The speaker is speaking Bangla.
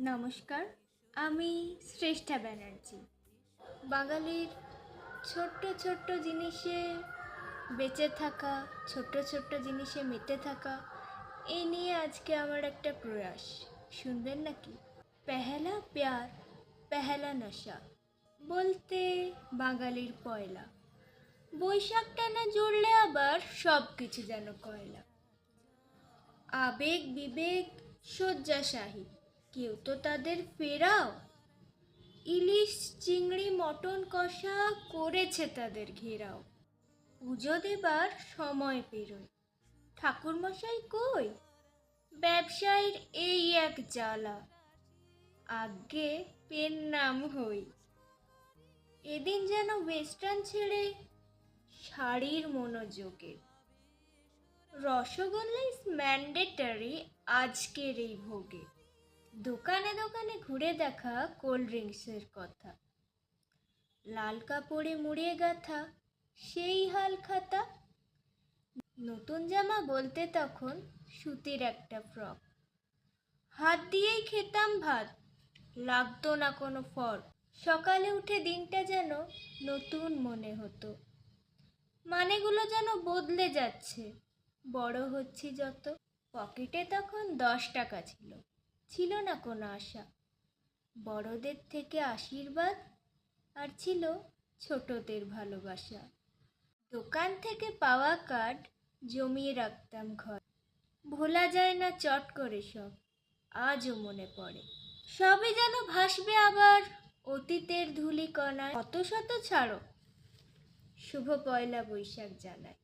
নমস্কার, আমি শ্রেষ্ঠা ব্যানার্জি। বাঙালির ছোট্ট ছোট্ট জিনিসে বেঁচে থাকা, ছোট্ট ছোট্ট জিনিসে মেতে থাকা, এই নিয়ে আজকে আমার একটা প্রয়াস। শুনবেন নাকি? পেহেলা প্যার পেহেলা নশা বলতে বাঙালির পয়লা বৈশাখটা না জুড়লে আবার সব কিছু যেন কয়লা। আবেগ বিবেক শয্যাশাহী, কেউ তো তাদের ফেরাও। ইলিশ চিংড়ি মটন কষা করেছে তাদের ঘেরাও। পুজো দেবার সময় পেরোয়, ঠাকুরমশাই কই? ব্যবসায়ীর এই এক জ্বালা, আজ্ঞে পেন নাম হই। এদিন যেন ওয়েস্টার্ন ছেড়ে শাড়ির মনোযোগে। রসগোল্লা ইজ ম্যান্ডেটরি আজকের এই ভোগে। দোকানে দোকানে ঘুরে দেখা কোল্ড ড্রিঙ্কসের কথা, লাল কাপড়ে মুড়িয়ে গাঁথা সেই হাল খাতা। নতুন জামা বলতে তখন সুতির একটা ফ্রক, হাত দিয়েই খেতাম ভাত, লাগতো না কোনো ফর্ক। সকালে উঠে দিনটা যেন নতুন মনে হতো, মানেগুলো যেন বদলে যাচ্ছে, বড় হচ্ছি যত। পকেটে তখন 10 টাকা ছিল, ছিল না কোনো আশা, বড়দের থেকে আশীর্বাদ আর ছিল ছোটদের ভালোবাসা। দোকান থেকে পাওয়া কার্ড জমিয়ে রাখতাম ঘর, ভোলা যায় না চট করে সব, আজও মনে পড়ে। সবই যেন ভাসবে আবার অতীতের ধূলিকণায়। কত শত ছাড়ো, শুভ পয়লা বৈশাখ জানাই।